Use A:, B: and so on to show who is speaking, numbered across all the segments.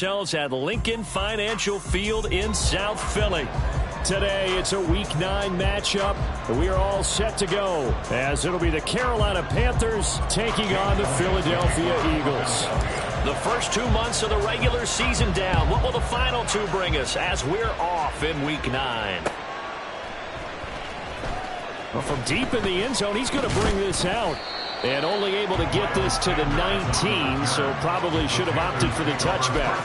A: At Lincoln Financial Field in South Philly. Today, it's a Week 9 matchup. We are all set to go, as it'll be the Carolina Panthers taking on the Philadelphia Eagles. The first 2 months of the regular season down. What will the final 2 bring us as we're off in Week 9? Well, from deep in the end zone, he's going to bring this out. And only able to get this to the 19, so probably should have opted for the touchback.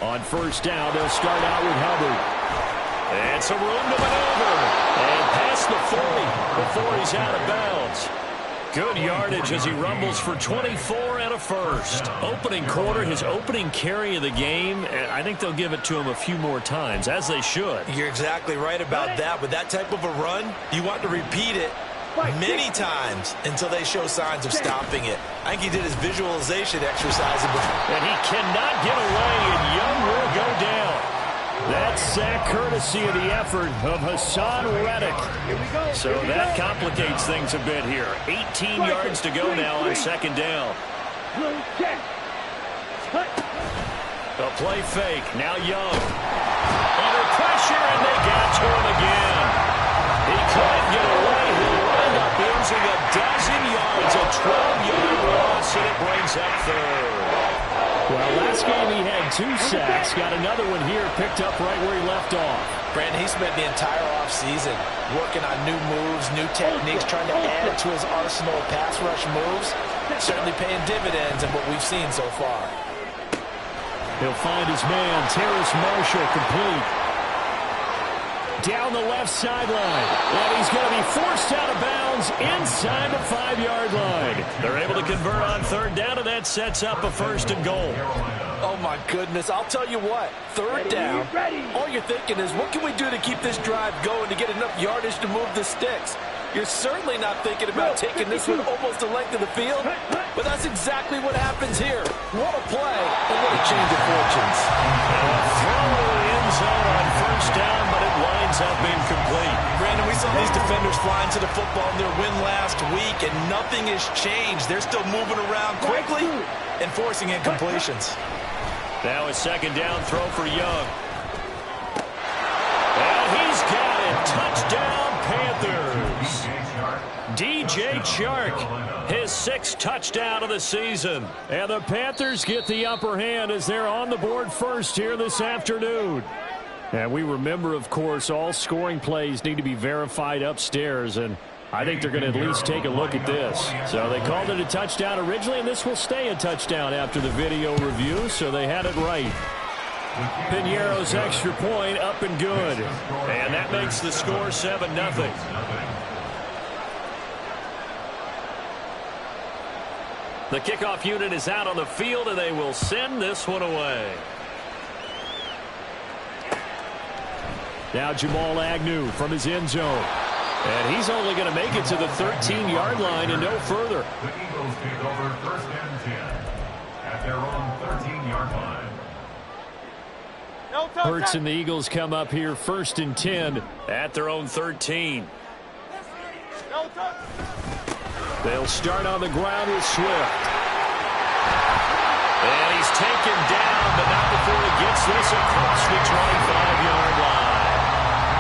A: On first down, they'll start out with Hubbard. And some room to maneuver. And past the 40 before he's out of bounds. Good yardage as he rumbles for 24 and a first. Opening quarter, his opening carry of the game, and I think they'll give it to him a few more times, as they should.
B: You're exactly right about that. With that type of a run, you want to repeat it many times until they show signs of stopping it. I think he did his visualization exercise.
A: And he cannot get away, and Young will go down. That sack courtesy of the effort of Hassan Reddick. So that complicates things a bit here. 18 yards to go now on second down. A play fake. Now Young. Under pressure, and they got to him again. He couldn't get away. He'll wind up losing a dozen yards. A 12-yard loss, and it brings up third. Well, last game he had 2 sacks. Got another one here, picked up right where he left off.
B: Brandon, he spent the entire offseason working on new moves, new techniques, trying to add to his arsenal of pass rush moves. Certainly paying dividends in what we've seen so far.
A: He'll find his man, Terrace Marshall, complete. Down the left sideline. And he's going to be forced out of bounds inside the 5-yard line. They're able to convert on third down, and that sets up a first and goal.
B: Oh, my goodness. I'll tell you what. Third down, all you're thinking is, what can we do to keep this drive going to get enough yardage to move the sticks? You're certainly not thinking about taking this one almost the length of the field, but that's exactly what happens here. What a play, and what a change of fortunes.
A: Throw in the end zone on first down, but it winds up incomplete.
B: Brandon, we saw these defenders flying to the football in their win last week, and nothing has changed. They're still moving around quickly and forcing incompletions.
A: Now a second down throw for Young. And he's got it. Touchdown, Panthers. DJ Chark, his 6th touchdown of the season. And the Panthers get the upper hand as they're on the board first here this afternoon. And we remember, of course, all scoring plays need to be verified upstairs, and I think they're going to at least take a look at this. So they called it a touchdown originally, and this will stay a touchdown after the video review, so they had it right. Piñeiro's extra point up and good. And that makes the score 7-0. The kickoff unit is out on the field, and they will send this one away. Now Jamal Agnew from his end zone. And he's only going to make it to the 13-yard line and no further.
C: The Eagles take over first and 10 at their own 13-yard line.
A: Hurts and the Eagles come up here first and 10 at their own 13. They'll start on the ground with Swift. And he's taken down, but not before he gets this across the 25-yard line.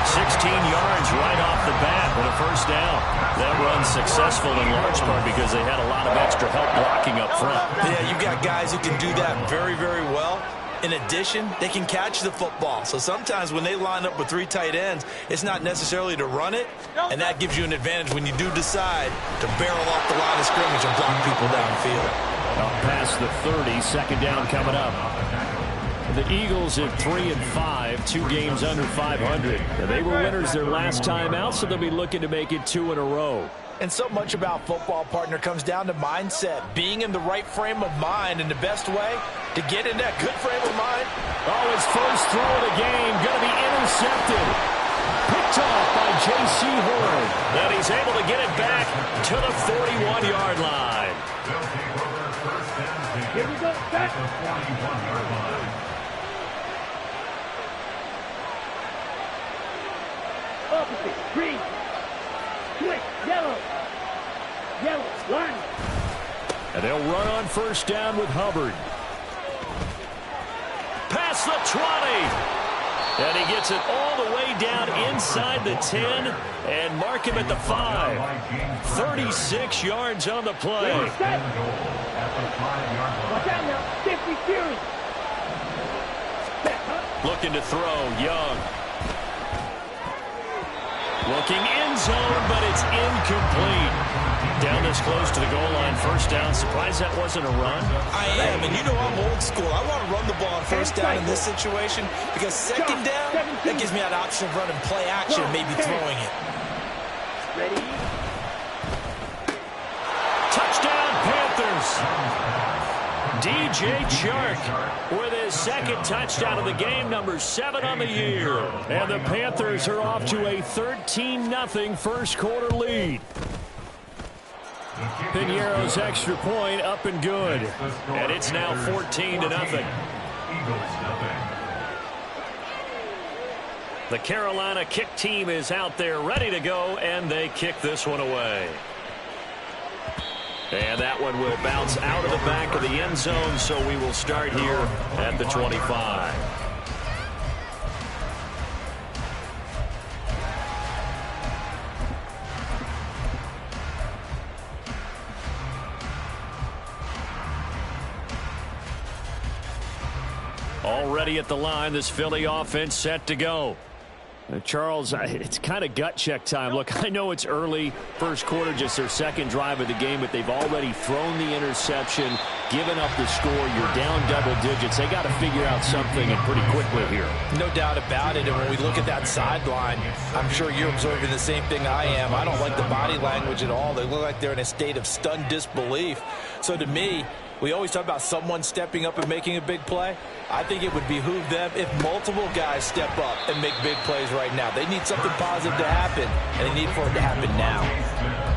A: 16 yards right off the bat with a first down. That run's successful in large part because they had a lot of extra help blocking up front.
B: Yeah, you got guys who can do that very, very well. In addition, they can catch the football. So sometimes when they line up with 3 tight ends, it's not necessarily to run it, and that gives you an advantage when you do decide to barrel off the line of scrimmage and block people downfield.
A: Up past the 30, second down coming up. The Eagles at 3-5, 2 games under 500. And they were winners their last time out, so they'll be looking to make it 2 in a row.
B: And so much about football, partner, comes down to mindset. Being in the right frame of mind, and the best way to get in that good frame of mind.
A: Oh, his first throw of the game going to be intercepted. Picked off by J.C. Horn. And he's able to get it back to the 41-yard line.
C: Here we go, back to the 41-yard line.
D: Opposite. Green. Switch. Yellow. Yellow. Line.
A: And they'll run on first down with Hubbard. Past the 20. And he gets it all the way down inside the 10 and mark him at the 5. 36 yards on the play.
D: Watch out now. 50 Fury.
A: Looking to throw. Young. Looking end zone, but it's incomplete. Down this close to the goal line. First down. Surprised that wasn't a run?
E: I am, and you know I'm old school. I want to run the ball on first down in this situation because second down, that gives me that option of running play action and maybe throwing it.
D: Ready?
A: Touchdown, Panthers. DJ Chark with his second touchdown of the game, number 7 on the year. And the Panthers are off to a 13-0 first quarter lead. Piñeiro's extra point up and good. And it's now 14-0. The Carolina kick team is out there ready to go, and they kick this one away. And that one will bounce out of the back of the end zone, so we will start here at the 25. Already at the line, this Philly offense set to go. Charles, it's kind of gut check time. Look, I know it's early, first quarter, just their second drive of the game, but they've already thrown the interception, given up the score. You're down double digits. They got to figure out something, and pretty quickly here.
B: No doubt about it, and when we look at that sideline, I'm sure you're observing the same thing I am. I don't like the body language at all. They look like they're in a state of stunned disbelief. So to me, we always talk about someone stepping up and making a big play. I think it would behoove them if multiple guys step up and make big plays right now. They need something positive to happen, and they need for it to happen now.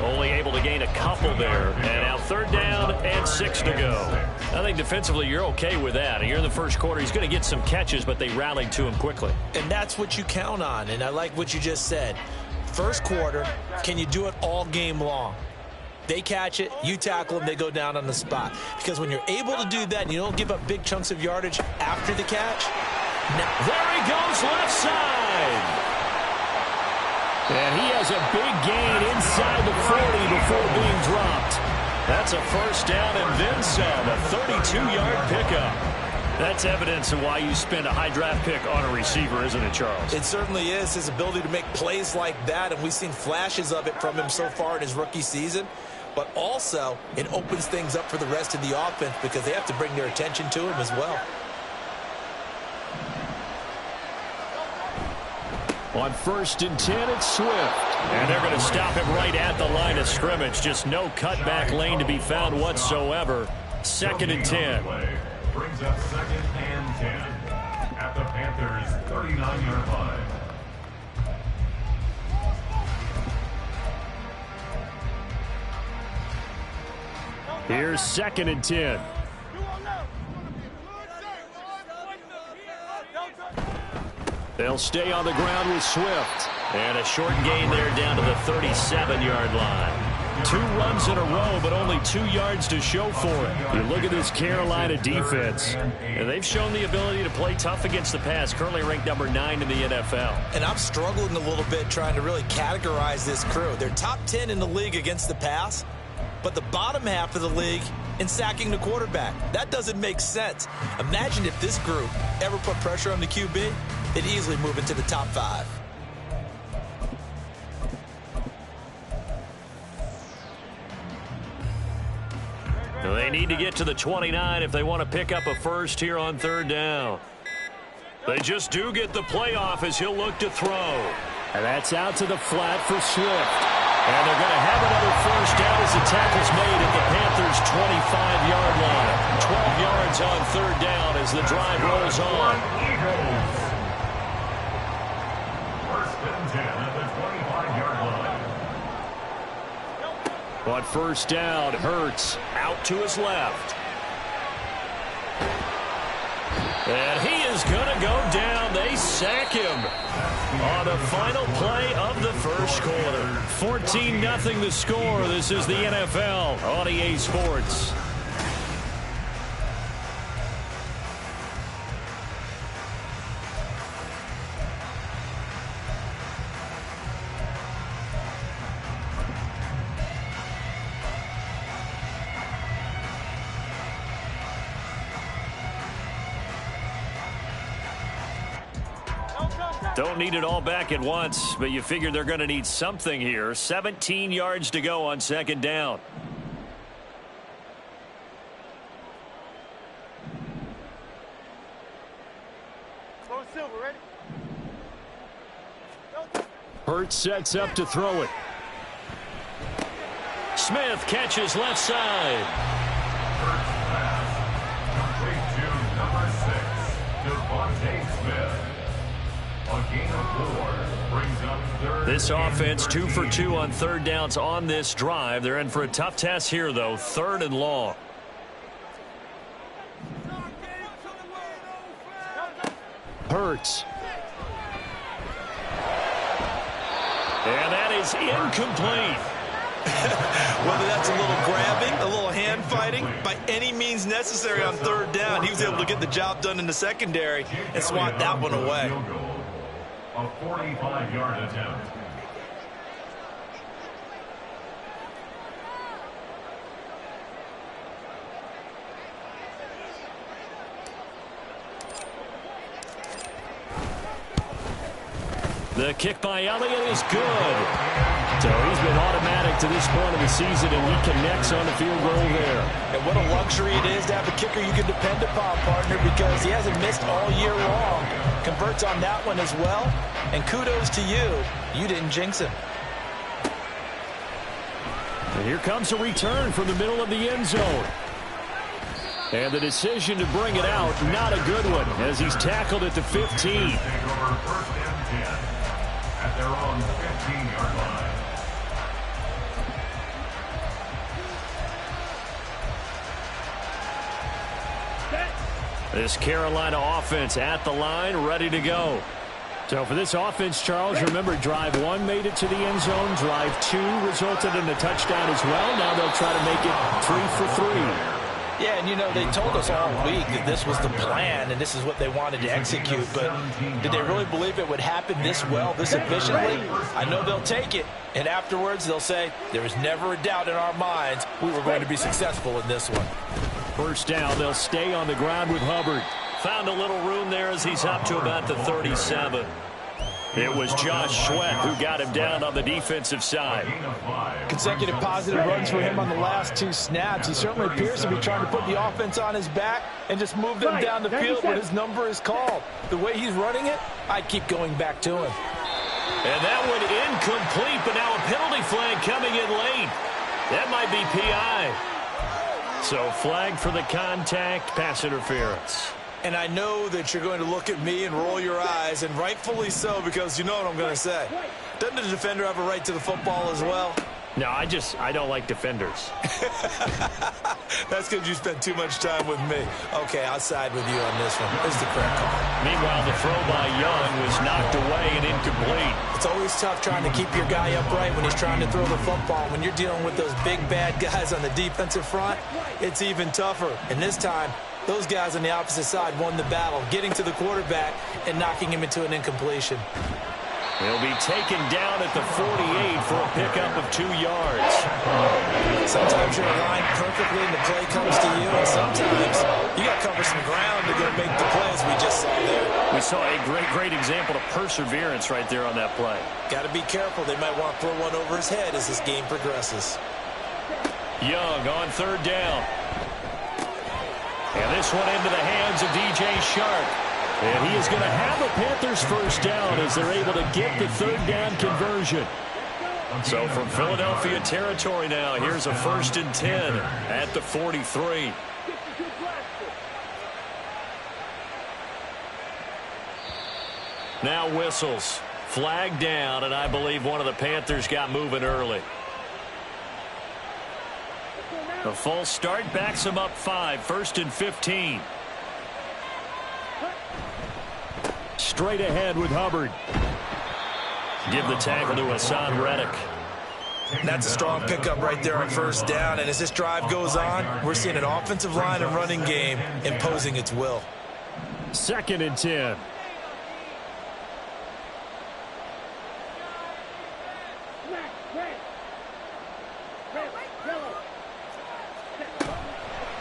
A: Only able to gain a couple there. And now third down and 6 to go. I think defensively you're okay with that. You're in the first quarter. He's going to get some catches, but they rallied to him quickly.
B: And that's what you count on, and I like what you just said. First quarter, can you do it all game long? They catch it, you tackle them, they go down on the spot. Because when you're able to do that and you don't give up big chunks of yardage after the catch.
A: Now, there he goes left side. And he has a big gain inside the 40 before being dropped. That's a first down and then some, a 32-yard pickup. That's evidence of why you spend a high draft pick on a receiver, isn't it, Charles?
B: It certainly is, his ability to make plays like that, and we've seen flashes of it from him so far in his rookie season. But also, it opens things up for the rest of the offense because they have to bring their attention to him as well.
A: On 1st and 10, it's Swift. And they're going to stop him right at the line of scrimmage. Just no cutback lane to be found whatsoever. 2nd and 10.
C: Brings up 2nd and 10 at the Panthers' 39-yard line.
A: Here's 2nd and 10. They'll stay on the ground with Swift. And a short gain there down to the 37-yard line. 2 runs in a row, but only 2 yards to show for it. You look at this Carolina defense, and they've shown the ability to play tough against the pass, currently ranked number 9 in the NFL.
B: And I'm struggling a little bit trying to really categorize this crew. They're top 10 in the league against the pass, but the bottom half of the league in sacking the quarterback. That doesn't make sense. Imagine if this group ever put pressure on the QB, they'd easily move into the top 5.
A: They need to get to the 29 if they want to pick up a first here on 3rd down. They just do get the playoff as he'll look to throw. And that's out to the flat for Swift. And they're going to have another first down as the tackle's made at the Panthers' 25-yard line. 12 yards on 3rd down as the drive rolls on.
C: 1st and 10 at the 25-yard line.
A: On 1st down, Hurts out to his left. And he is going to go down. They sack him on the final play of the first quarter. 14-0 the score. This is the NFL on EA Sports. Don't need it all back at once, but you figure they're going to need something here. 17 yards to go on second down. Hurts sets up to throw it. Smith catches left side.
C: Complete to number 6, Devontae Smith. A gain of 4 brings up third.
A: This offense 2 for 2 on third downs on this drive. They're in for a tough test here, though. 3rd and long. Hurts. And that is incomplete.
E: Whether that's a little grabbing, a little hand fighting, by any means necessary on third down, he was able to get the job done in the secondary and swat that one away.
C: A 45-yard attempt.
A: The kick by Elliott is good. So he's been automatic to this point of the season, and he connects on the field goal there.
E: And what a luxury it is to have a kicker you can depend upon, partner, because he hasn't missed all year long. Converts on that one as well. And kudos to you. You didn't jinx him.
A: And here comes a return from the middle of the end zone. And the decision to bring it out, not a good one, as he's tackled at the 15.
C: Take over 1st and 10 at their own 15-yard line.
A: This Carolina offense at the line, ready to go. So for this offense, Charles, remember, drive 1 made it to the end zone. Drive 2 resulted in a touchdown as well. Now they'll try to make it 3 for 3.
E: Yeah, and you know, they told us all week that this was the plan and this is what they wanted to execute, but did they really believe it would happen this well, this efficiently? I know they'll take it, and afterwards they'll say, there was never a doubt in our minds we were going to be successful in this one.
A: First down, they'll stay on the ground with Hubbard. Found a little room there as he's up to about the 37. It was Josh Sweat who got him down on the defensive side.
E: Consecutive positive runs for him on the last 2 snaps. He certainly appears to be trying to put the offense on his back and just move them down the field when his number is called. The way he's running it, I'd keep going back to him.
A: And that one incomplete, but now a penalty flag coming in late. That might be PI. So flag for the contact, pass interference.
E: And I know that you're going to look at me and roll your eyes, and rightfully so, because you know what I'm going to say. Doesn't the defender have a right to the football as well?
A: No, I don't like defenders.
E: That's because you spent too much time with me. Okay, I'll side with you on this one. This is the correct call.
A: Meanwhile, the throw by Young was knocked away and incomplete.
E: It's always tough trying to keep your guy upright when he's trying to throw the football. When you're dealing with those big, bad guys on the defensive front, it's even tougher. And this time, those guys on the opposite side won the battle, getting to the quarterback and knocking him into an incompletion.
A: He'll be taken down at the 48 for a pickup of 2 yards.
E: Sometimes you're aligned perfectly and the play comes to you, and sometimes you got to cover some ground to go make the plays we just saw there.
A: We saw a great example of perseverance right there on that play.
E: Got to be careful. They might want to throw one over his head as this game progresses.
A: Young on 3rd down. And this one into the hands of DJ Shark. And he is going to have a Panthers first down as they're able to get the 3rd down conversion. So from Philadelphia territory now, here's a 1st and 10 at the 43. Now whistles. Flag down, and I believe one of the Panthers got moving early. The false start backs him up 5, 1st and 15. straight ahead with Hubbard. Give the tackle to Hassan Reddick.
E: That's a strong pickup right there on first down. And as this drive goes on, we're seeing an offensive line and running game imposing its will.
A: 2nd and 10.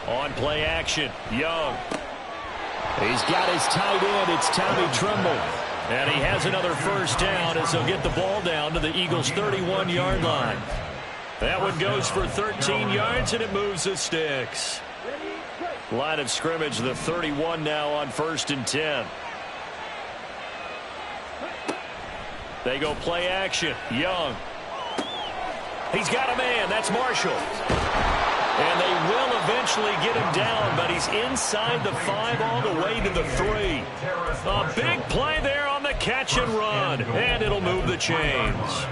A: On play action, Young. He's got his tight end. It's Tommy Tremble. And he has another first down as they'll get the ball down to the Eagles' 31-yard line. That one goes for 13 yards, and it moves the sticks. Line of scrimmage, the 31 now on 1st and 10. They go play action. Young. He's got a man. That's Marshall. And they will eventually get him down, but he's inside the 5 all the way to the 3. A big play there on the catch and run, and it'll move the chains.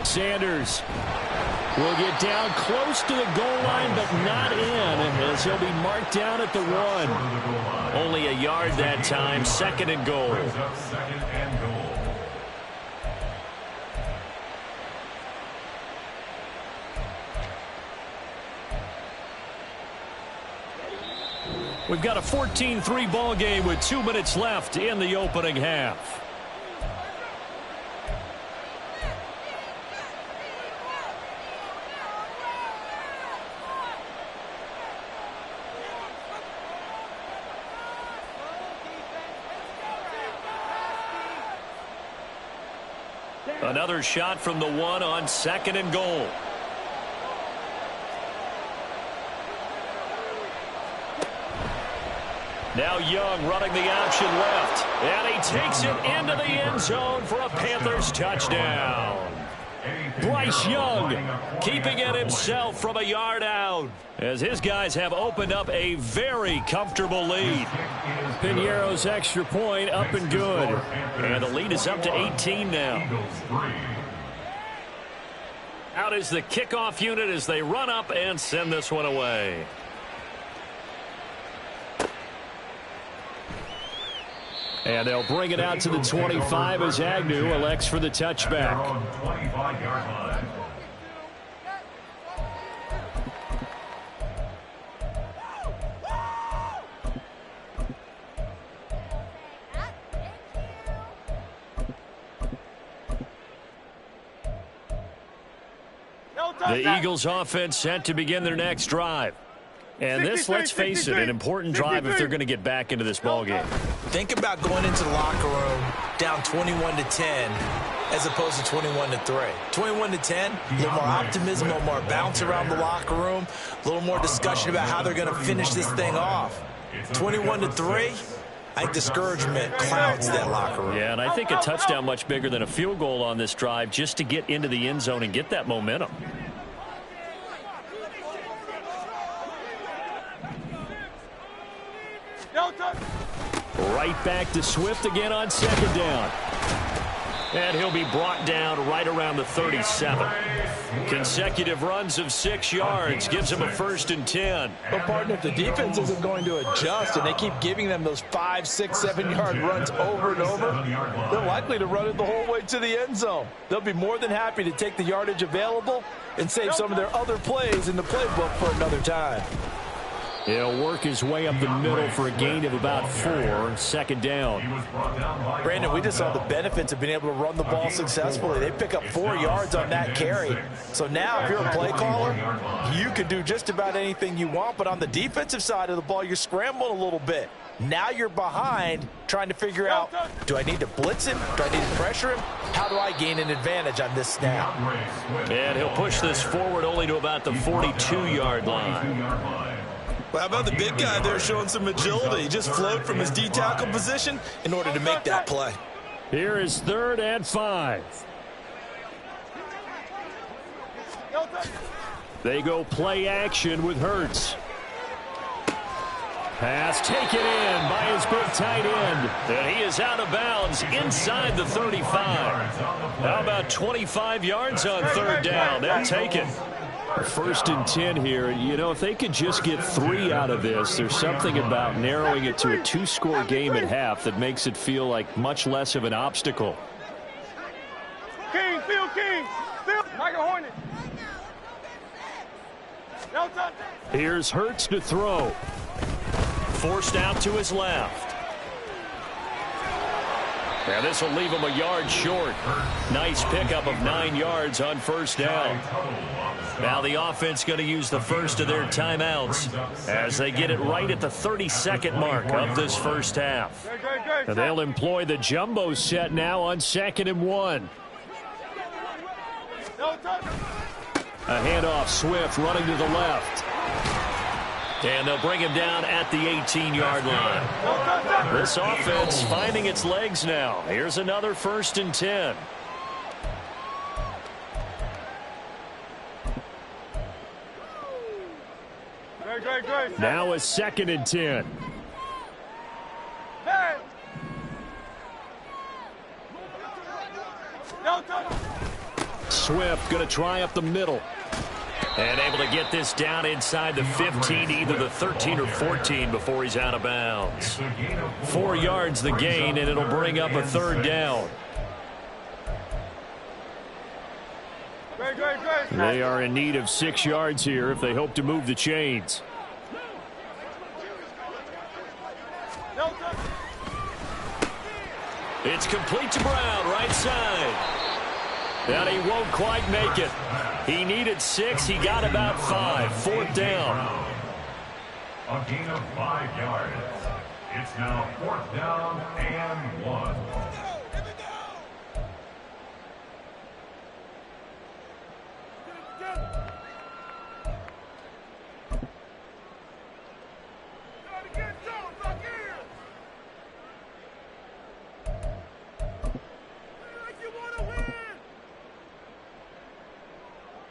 A: Sanders will get down close to the goal line, but not in, as he'll be marked down at the 1. Only a yard that time. 2nd and goal. We've got a 14-3 ball game with 2 minutes left in the opening half. Another shot from the 1 on 2nd and goal. Now Young running the option left. And he takes it into the end zone for a Panthers touchdown. Bryce Young keeping it himself from a yard out, as his guys have opened up a very comfortable lead. Piñeiro's extra point up and good. And the lead is up to 18 now. Out is the kickoff unit as they run up and send this one away. And they'll bring it out to the 25 as Agnew elects for the touchback. The Eagles offense set to begin their next drive. And this, let's face it, an important drive if they're going to get back into this ballgame.
E: Think about going into the locker room down 21-10 as opposed to 21-3. 21-10, a little more optimism, a little more bounce around the locker room, a little more discussion about how they're going to finish this thing off. 21-3, I think discouragement clouds that locker room.
A: Yeah, and I think a touchdown much bigger than a field goal on this drive just to get into the end zone and get that momentum. Right back to Swift again on 2nd down. And he'll be brought down right around the 37. Consecutive runs of 6 yards gives him a 1st and 10.
E: But, partner, if the defense isn't going to adjust and they keep giving them those 5, 6, 7-yard runs over and over, they're likely to run it the whole way to the end zone. They'll be more than happy to take the yardage available and save some of their other plays in the playbook for another time.
A: He'll work his way up the middle for a gain of about 4. 2nd down.
E: Brandon, we just saw the benefits of being able to run the ball successfully. They pick up 4 yards on that carry. So now if you're a play caller, you can do just about anything you want. But on the defensive side of the ball, you're scrambling a little bit. Now you're behind trying to figure out, do I need to blitz him? Do I need to pressure him? How do I gain an advantage on this snap?
A: And he'll push this forward only to about the 42-yard line.
E: Well, how about the big guy there showing some agility? He just flowed from his D-tackle position in order to make that play.
A: Here is 3rd and 5. They go play action with Hurts. Pass taken in by his big tight end. And he is out of bounds inside the 35. How about 25 yards on third down? They'll take it. 1st and 10 here. You know, if they could just get 3 out of this, there's something about narrowing it to a 2-score game at half that makes it feel like much less of an obstacle.
F: King, Phil King, Phil, Michael Hornet. No touch.
A: Here's Hurts to throw. Forced out to his left. And this will leave him a yard short. Nice pickup of 9 yards on first down. Now the offense going to use the first of their timeouts as they get it right at the 32nd mark of this first half. And they'll employ the jumbo set now on 2nd and 1. A handoff, Swift running to the left. And they'll bring him down at the 18-yard line. This offense finding its legs now. Here's another 1st and 10. Now a 2nd and 10. Swift going to try up the middle. And able to get this down inside the 15, either the 13 or 14 before he's out of bounds. 4 yards the gain, and it'll bring up a 3rd down. They are in need of 6 yards here if they hope to move the chains. It's complete to Brown, right side. And he won't quite make it. He needed 6. He got about 5. 4th down.
C: A gain of 5 yards. It's now 4th down and 1.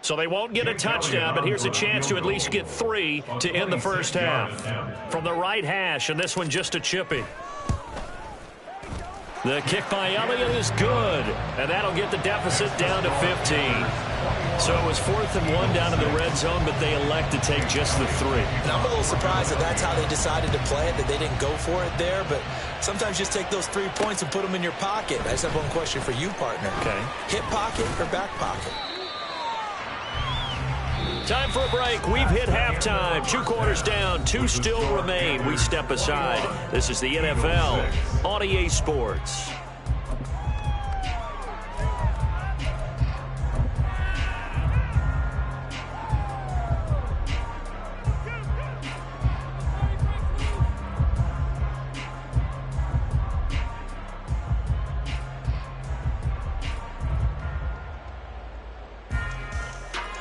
A: So they won't get a touchdown, but here's a chance to at least get 3 to end the first half. From the right hash, and this one just a chippy. The kick by Elliott is good, and that'll get the deficit down to 15. So it was 4th and 1 down in the red zone, but they elect to take just the 3.
E: And I'm a little surprised that that's how they decided to play it, that they didn't go for it there, but sometimes just take those 3 points and put them in your pocket. I just have one question for you, partner.
A: Okay.
E: Hip pocket or back pocket?
A: Time for a break. We've hit halftime. 2 quarters down. 2 still remain. We step aside. This is the NFL on EA Sports.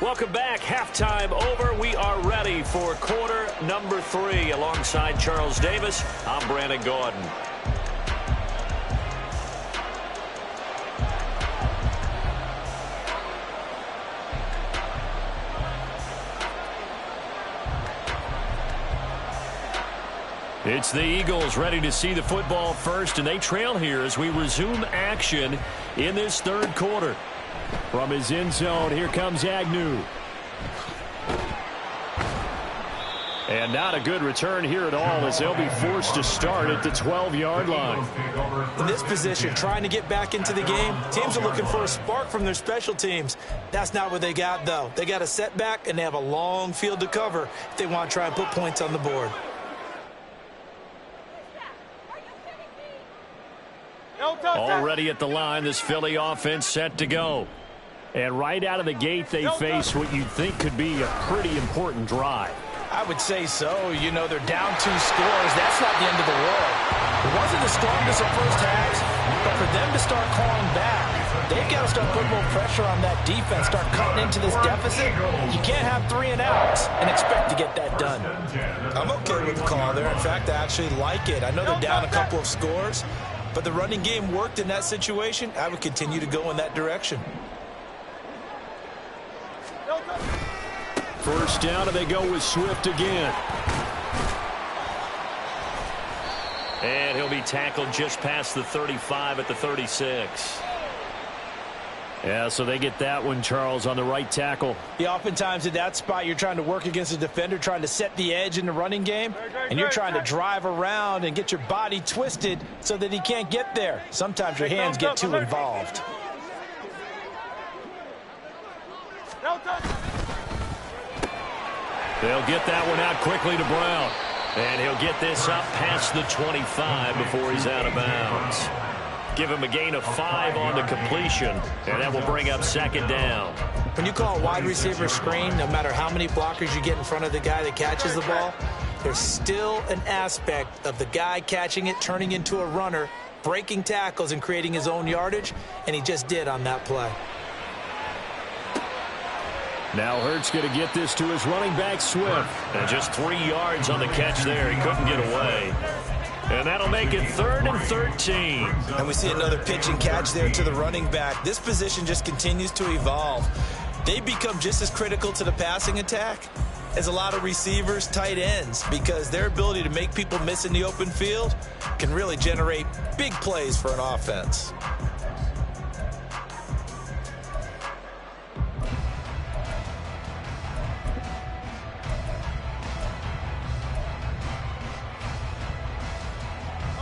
A: Welcome back. Halftime over. We are ready for quarter number 3. Alongside Charles Davis, I'm Brandon Gordon. It's the Eagles ready to see the football first, and they trail here as we resume action in this 3rd quarter. From his end zone, here comes Agnew. And not a good return here at all as they'll be forced to start at the 12-yard line.
E: In this position, trying to get back into the game, teams are looking for a spark from their special teams. That's not what they got, though. They got a setback, and they have a long field to cover if they want to try and put points on the board.
A: Already at the line, this Philly offense set to go. And right out of the gate, they face what you'd think could be a pretty important drive.
E: I would say so. You know, they're down 2 scores. That's not the end of the world. It wasn't the strongest of first halves, but for them to start calling back, they've got to start putting more pressure on that defense, start cutting into this deficit. You can't have 3 and outs and expect to get that done. I'm okay with the call there. In fact, I actually like it. I know they're down a couple of scores, but the running game worked in that situation. I would continue to go in that direction.
A: First down, and they go with Swift again. And he'll be tackled just past the 35 at the 36. Yeah, so they get that one, Charles, on the right tackle.
E: Yeah, oftentimes in that spot, you're trying to work against a defender, trying to set the edge in the running game, and you're trying to drive around and get your body twisted so that he can't get there. Sometimes your hands get too involved.
A: They'll get that one out quickly to Brown. And he'll get this up past the 25 before he's out of bounds. Give him a gain of 5 on the completion, and that will bring up second down.
E: When you call a wide receiver screen, no matter how many blockers you get in front of the guy that catches the ball, there's still an aspect of the guy catching it, turning into a runner, breaking tackles and creating his own yardage, and he just did on that play.
A: Now Hurts going to get this to his running back, Swift. And just 3 yards on the catch there. He couldn't get away. And that'll make it 3rd and 13.
E: And we see another pitch and catch there to the running back. This position just continues to evolve. They become just as critical to the passing attack as a lot of receivers, tight ends, because their ability to make people miss in the open field can really generate big plays for an offense.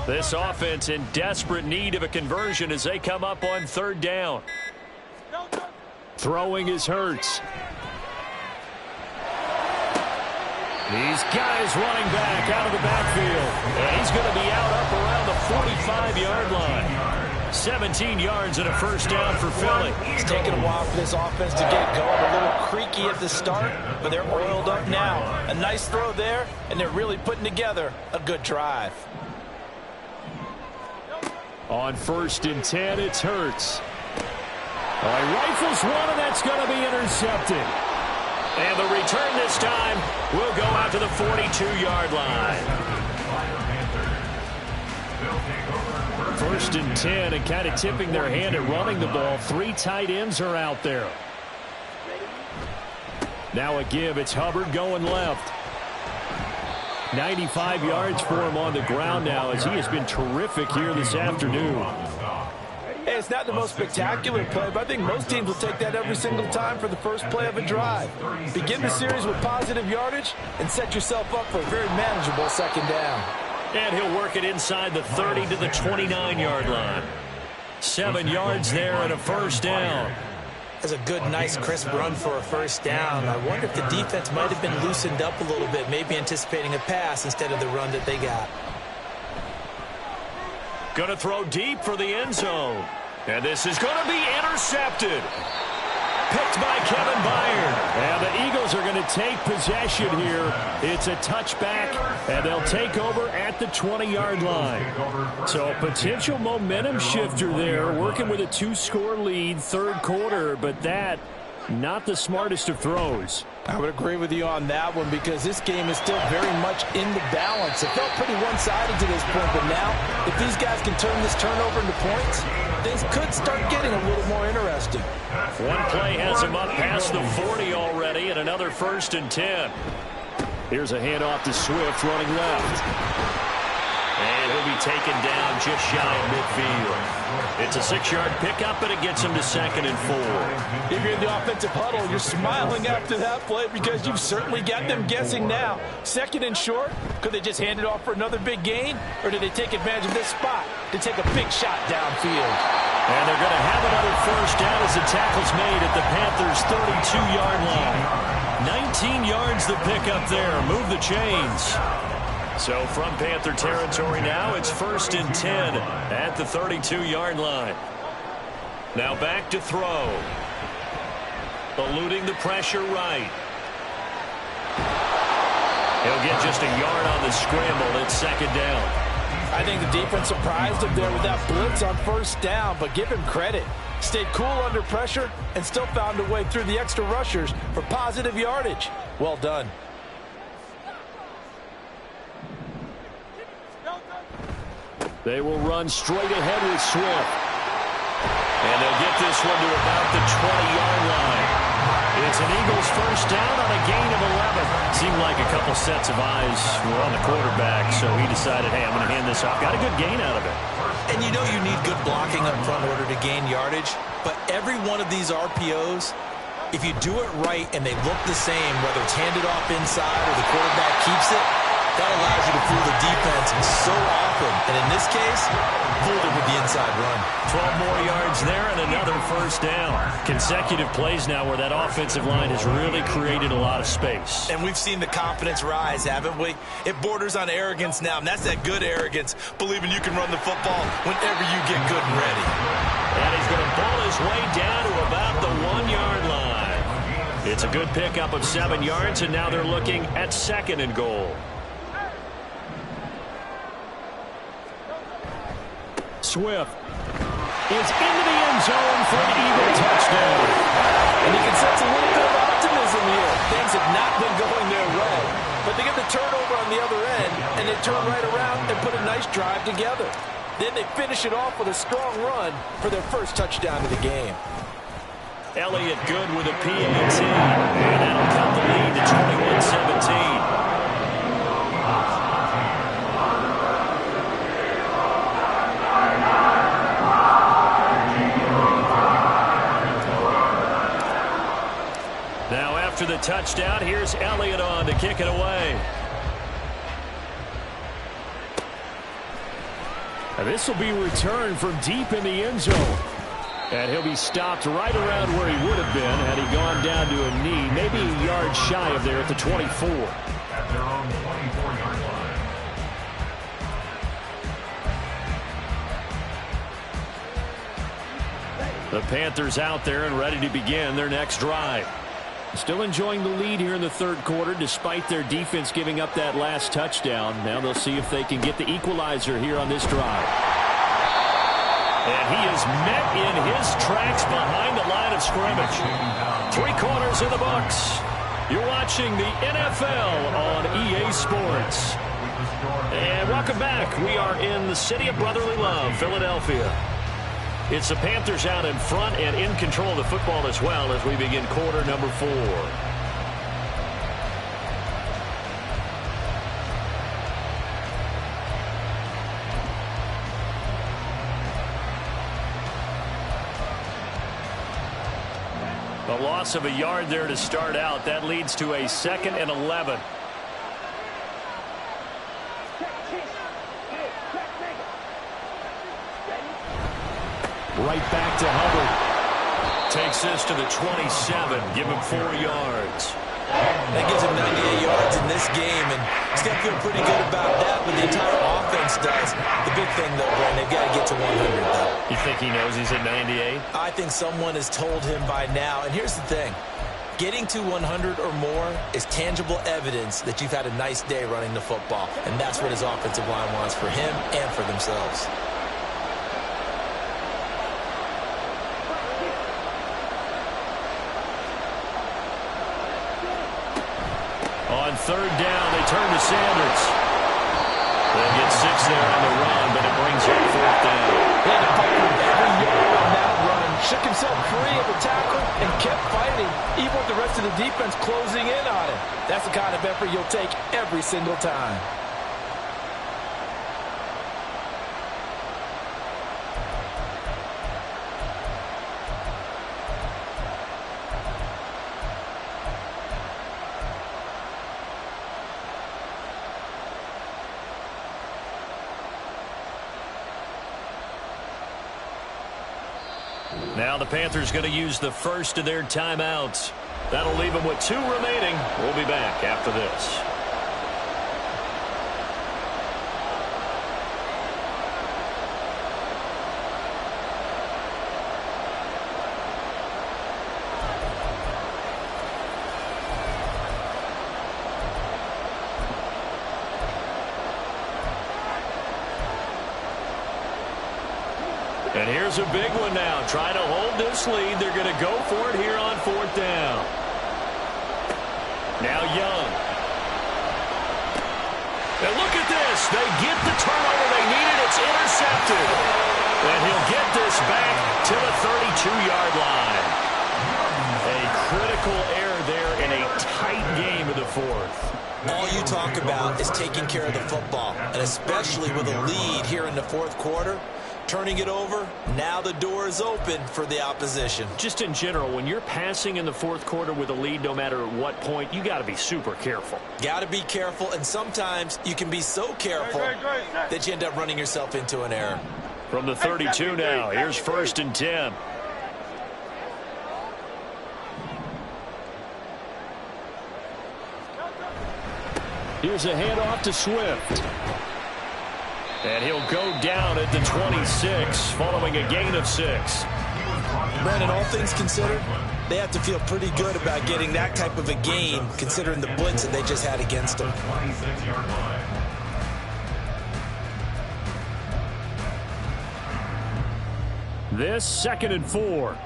A: This offense in desperate need of a conversion as they come up on 3rd down. Throwing is Hurts. He's got his running back out of the backfield. And he's going to be out up around the 45-yard line. 17 yards and a first down for Philly.
E: It's taken a while for this offense to get going. A little creaky at the start, but they're oiled up now. A nice throw there, and they're really putting together a good drive.
A: On 1st and 10, it's Hurts. He rifles one, and that's going to be intercepted. And the return this time will go out to the 42-yard line. 1st and 10, and kind of tipping their hand at running the ball. 3 tight ends are out there. Now a give. It's Hubbard going left. 95 yards for him on the ground now as he has been terrific here this afternoon.
E: Hey, it's not the most spectacular play, but I think most teams will take that every single time for the first play of a drive. Begin the series with positive yardage and set yourself up for a very manageable 2nd down.
A: And he'll work it inside the 30 to the 29-yard line. 7 yards there and a first down.
E: That's a good, nice, crisp run for a first down. I wonder if the defense might have been loosened up a little bit, maybe anticipating a pass instead of the run that they got.
A: Going to throw deep for the end zone. And this is going to be intercepted. Picked by Kevin Byard. And the Eagles are going to take possession here. It's a touchback, and they'll take over at the 20-yard line. So a potential momentum shifter there, working with a 2-score lead, 3rd quarter, but that, not the smartest of throws.
E: I would agree with you on that one because this game is still very much in the balance. It felt pretty one-sided to this point, but now if these guys can turn this turnover into points, things could start getting a little more interesting.
A: One play has him up past the 40 already, and another 1st and 10. Here's a handoff to Swift running left. And he'll be taken down just shy of midfield. It's a 6-yard pickup, and it gets him to 2nd and 4.
E: If you're in the offensive huddle, you're smiling after that play because you've certainly got them guessing now. 2nd and short, could they just hand it off for another big gain? Or did they take advantage of this spot to take a big shot downfield?
A: And they're going to have another first down as the tackle's made at the Panthers' 32-yard line. 19 yards the pickup there. Move the chains. So from Panther territory now, it's 1st and 10 at the 32-yard line. Now back to throw. Eluding the pressure right. He'll get just a yard on the scramble. It's 2nd down.
E: I think the defense surprised him there with that blitz on 1st down, but give him credit. Stayed cool under pressure and still found a way through the extra rushers for positive yardage. Well done.
A: They will run straight ahead with Swift. And they'll get this one to about the 20-yard line. It's an Eagles first down on a gain of 11. Seemed like a couple sets of eyes were on the quarterback, so he decided, hey, I'm going to hand this off. Got a good gain out of it.
E: And you know you need good blocking up front in order to gain yardage, but every one of these RPOs, if you do it right and they look the same, whether it's handed off inside or the quarterback keeps it, that allows you to fool the defense so often. And in this case, fooled it with the inside run.
A: 12 more yards there and another first down. Consecutive plays now where that offensive line has really created a lot of space.
E: And we've seen the confidence rise, haven't we? It borders on arrogance now, and that's that good arrogance, believing you can run the football whenever you get good and ready.
A: And he's going to ball his way down to about the 1-yard line. It's a good pickup of 7 yards, and now they're looking at 2nd and goal. Swift is into the end zone for an Eagle touchdown.
B: And you can sense a little bit of optimism here. Things have not been going their way. But they get the turnover on the other end, and they turn right around and put a nice drive together. Then they finish it off with a strong run for their first touchdown of the game.
A: Elliott good with a PAT. And that'll cut the lead to 21-17. Now after the touchdown, here's Elliott on to kick it away. And this will be returned from deep in the end zone. And he'll be stopped right around where he would have been had he gone down to a knee, maybe a yard shy of there at the 24.
C: At their own 24-yard line.
A: The Panthers out there and ready to begin their next drive. Still enjoying the lead here in the third quarter despite their defense giving up that last touchdown. Now they'll see if they can get the equalizer here on this drive. And he is met in his tracks behind the line of scrimmage. 3 quarters in the books. You're watching the NFL on EA Sports. And welcome back. We are in the city of brotherly love, Philadelphia. It's the Panthers out in front and in control of the football as well as we begin quarter number 4. A loss of a yard there to start out. That leads to a 2nd and 11. Right back to Hubbard. Takes this to the 27. Give him 4 yards.
E: That gives him 98 yards in this game, and he's going to feel pretty good about that, but the entire offense does. The big thing, though, Brian, they've got to get to 100, though.
A: You think he knows he's at 98?
E: I think someone has told him by now, and here's the thing. Getting to 100 or more is tangible evidence that you've had a nice day running the football, and that's what his offensive line wants for him and for themselves.
A: On 3rd down, they turn to Sanders. They'll get 6 there on the run, but it brings up 4th down.
B: He had to fight for every yard on that run. Shook himself free of the tackle and kept fighting, even with the rest of the defense closing in on him. That's the kind of effort you'll take every single time.
A: Now the Panthers going to use the first of their timeouts. That'll leave them with 2 remaining. We'll be back after this. And here's a big one now. Trying to hold this lead. They're going to go for it here on 4th down. Now Young. And look at this. They get the turnover they needed. It's intercepted. And he'll get this back to the 32-yard line. A critical critical error there in a tight game of the fourth.
E: All you talk about is taking care of the football, and especially with a lead here in the fourth quarter, turning it over, now the door is open for the opposition.
A: Just in general, when you're passing in the fourth quarter with a lead, no matter at what point, you got to be super careful.
E: Got to be careful, and sometimes you can be so careful that you end up running yourself into an error.
A: From the 32 now, here's 1st and 10. Here's a handoff to Swift. And he'll go down at the 26, following a gain of 6.
E: Brandon, all things considered, they have to feel pretty good about getting that type of a game, considering the blitz that they just had against them.
A: This 2nd and 4.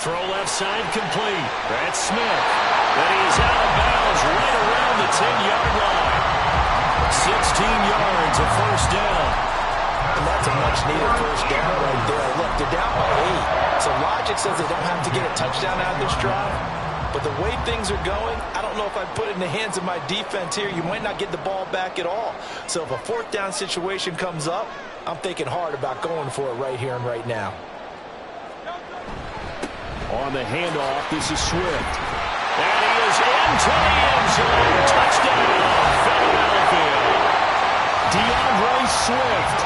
A: Throw left side complete. That's Smith. And he's out of bounds right around the 10-yard line. 16 yards, a 1st down.
E: And that's a much-needed 1st down right there. Look, they're down by 8. So logic says they don't have to get a touchdown out of this drive. But the way things are going, I don't know if I put it in the hands of my defense here. You might not get the ball back at all. So if a 4th down situation comes up, I'm thinking hard about going for it right here and right now.
A: On the handoff, this is Swift. And he is into the end zone. Touchdown, Philadelphia. DeAndre Swift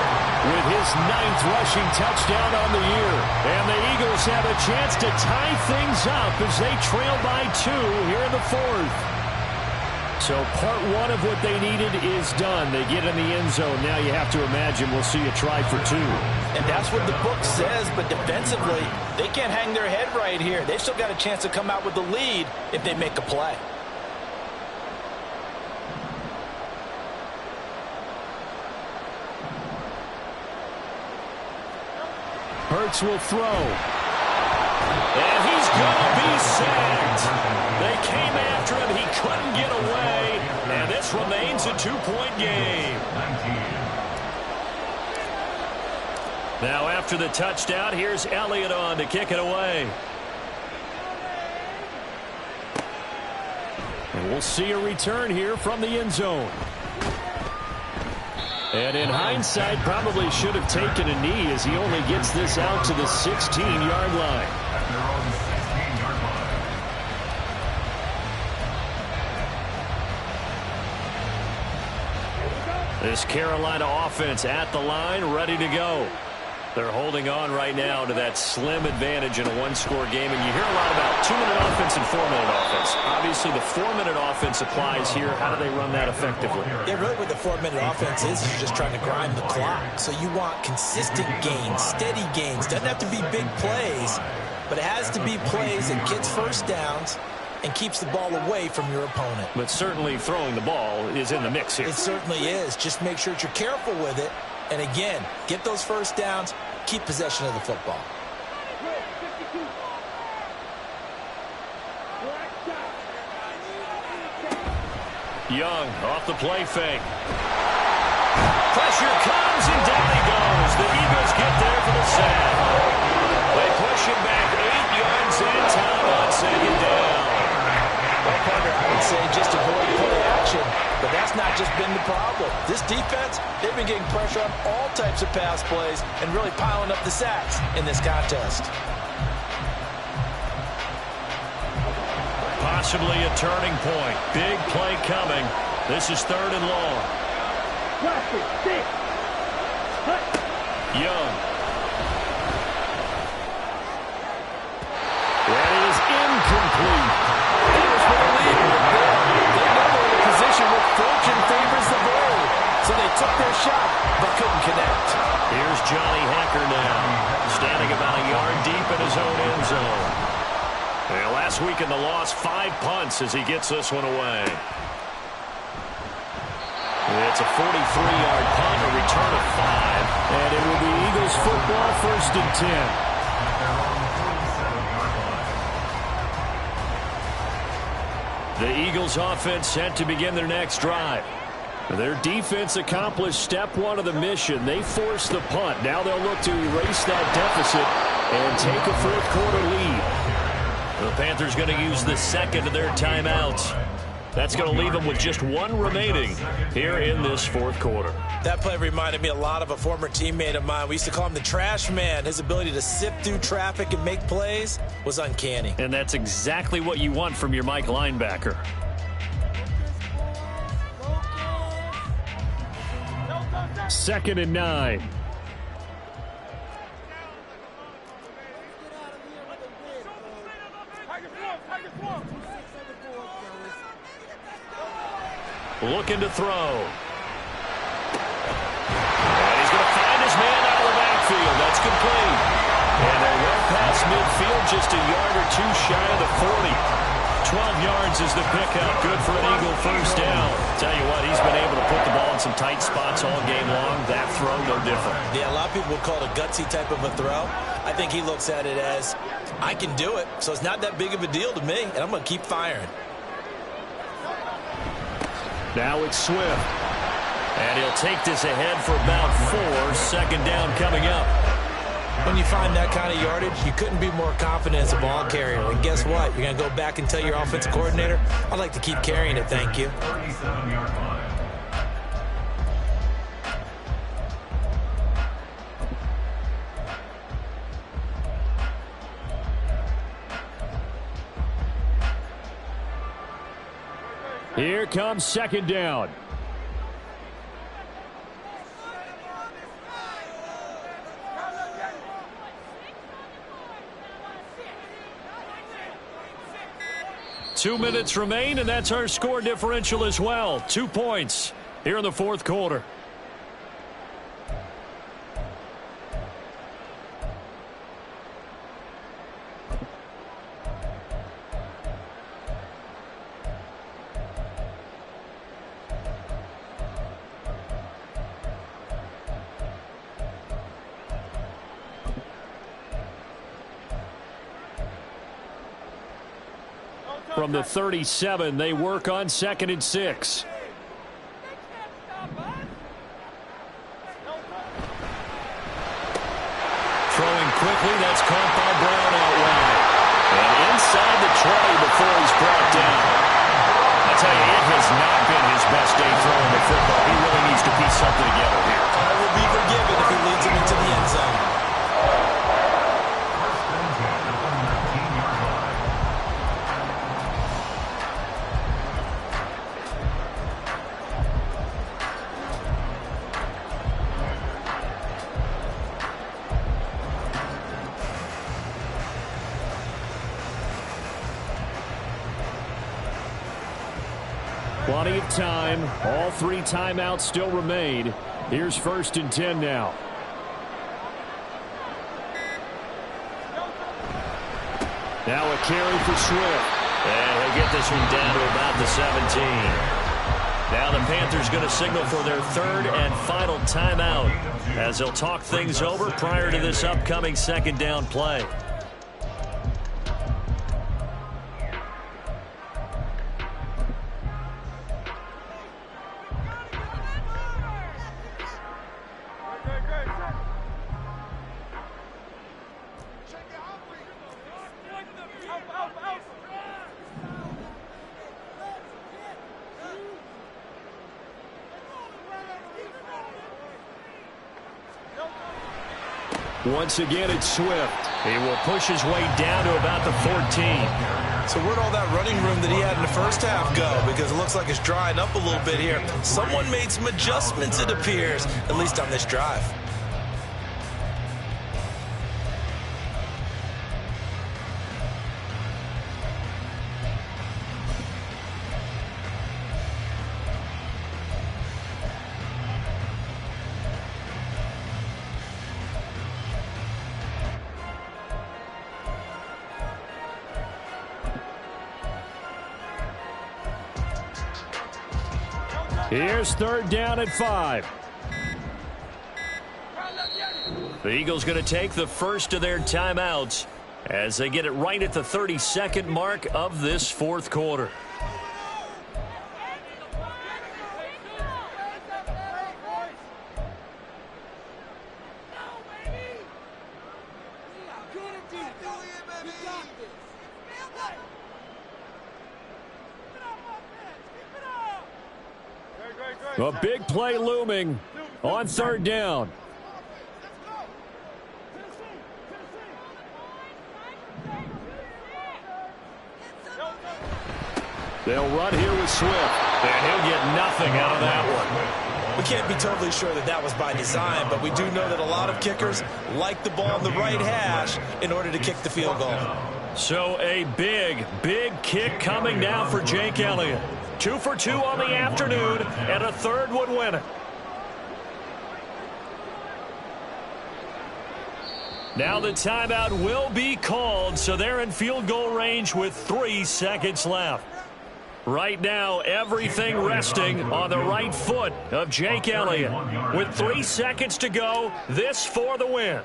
A: with his 9th rushing touchdown on the year. And the Eagles have a chance to tie things up as they trail by 2 here in the 4th. So part 1 of what they needed is done. They get in the end zone. Now you have to imagine we'll see a try for 2.
E: And that's what the book says, but defensively, they can't hang their head right here. They've still got a chance to come out with the lead if they make a play.
A: Hurts will throw. And he's going to be sacked. They came after him. He couldn't get away. And this remains a 2-point game. Now after the touchdown, here's Elliott on to kick it away. And we'll see a return here from the end zone. And in hindsight, probably should have taken a knee as he only gets this out to the 16-yard line. This Carolina offense at the line, ready to go. They're holding on right now to that slim advantage in a 1-score game. And you hear a lot about 2-minute offense and 4-minute offense. Obviously, the 4-minute offense applies here. How do they run that effectively?
E: Yeah, really what the 4-minute offense is you're just trying to grind the clock. So you want consistent gains, steady gains. Doesn't have to be big plays, but it has to be plays that gets 1st downs and keeps the ball away from your opponent.
A: But certainly throwing the ball is in the mix here.
E: It certainly is. Just make sure that you're careful with it. And again, get those 1st downs, keep possession of the football.
A: Young off the play fake. Pressure comes and down he goes. The Eagles get there for the sack. They push him back 8 yards and time on 2nd down.
E: Well, partner, I would say just avoid play action. But that's not just been the problem. This defense, they've been getting pressure on all types of pass plays and really piling up the sacks in this contest.
A: Possibly a turning point. Big play coming. This is 3rd and long. Young. That is incomplete.
E: Eagles with a lead. They know they're in a position where fortune favors the bold. So they took their shot, but couldn't connect.
A: Here's Johnny Hekker now, standing about a yard deep in his own end zone. And last week in the loss, 5 punts as he gets this one away. It's a 43-yard punt, a return of 5. And it will be Eagles football, 1st and 10. The Eagles offense set to begin their next drive. Their defense accomplished step one of the mission. They forced the punt. Now they'll look to erase that deficit and take a fourth-quarter lead. The Panthers going to use the second of their timeouts. That's going to leave them with just one remaining here in this fourth quarter.
E: That play reminded me a lot of a former teammate of mine. We used to call him the trash man. His ability to sift through traffic and make plays was uncanny.
A: And that's exactly what you want from your Mike linebacker. Second and 9. Looking to throw. And he's going to find his man out of the backfield. That's complete. And they're well past midfield, just a yard or two shy of the 40. 12 yards is the pickup. Good for an Eagle first down. Tell you what, he's been able to put the ball in some tight spots all game long. That throw, no different.
E: Yeah, a lot of people would call it a gutsy type of a throw. I think he looks at it as, I can do it, so it's not that big of a deal to me, and I'm going to keep firing.
A: Now it's Swift. And he'll take this ahead for about 4. Second down coming up.
E: When you find that kind of yardage, you couldn't be more confident as a ball carrier. And guess what? You're going to go back and tell your offensive coordinator, I'd like to keep carrying it, thank you.
C: 37-yard line.
A: Here comes second down. Two minutes remain, and that's our score differential as well. 2 points here in the fourth quarter. From the 37, they work on 2nd and 6. Throwing quickly, that's caught by Brown out wide. And inside the 20 before he's brought down. I tell you, it has not been his best day throwing the football. He really needs to piece something together here.
E: I will be forgiven if he leads him into the end zone.
A: Plenty of time. All 3 timeouts still remain. Here's 1st and 10 now. Now a carry for Swift. And he'll get this one down to about the 17. Now the Panthers going to signal for their 3rd and final timeout as they'll talk things over prior to this upcoming 2nd down play. Once again, it's Swift. He will push his way down to about the 14.
E: So where'd all that running room that he had in the first half go? Because it looks like it's drying up a little bit here. Someone made some adjustments, it appears, at least on this drive.
A: Here's 3rd down at 5. The Eagles going to take the first of their timeouts as they get it right at the 32nd mark of this fourth quarter. A big play looming on third down. They'll run here with Swift, and he'll get nothing out of that one.
E: We can't be totally sure that that was by design, but we do know that a lot of kickers like the ball on the right hash in order to kick the field goal.
A: So a big, big kick coming now for Jake Elliott. 2 for 2 on the afternoon, and a third would win it. Now the timeout will be called, so they're in field goal range with 3 seconds left. Right now, everything resting on the right foot of Jake Elliott. With 3 seconds to go, this for the win.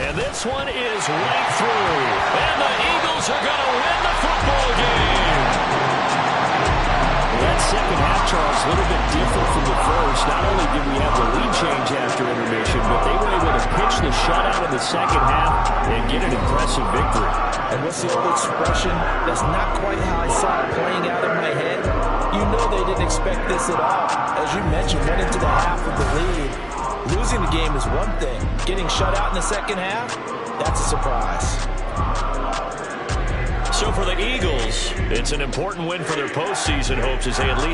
A: And this one is right through. And the Eagles are going to win the football game. That second half, Charles, a little bit different from the first. Not only did we have the lead change after intermission, but they were able to pitch the shutout in the second half and get an impressive victory.
E: And what's the old expression? That's not quite how I saw it playing out in my head. You know they didn't expect this at all. As you mentioned, went into the half with the lead. Losing the game is one thing. Getting shut out in the second half, that's a surprise.
A: So for the Eagles, it's an important win for their postseason hopes as they at least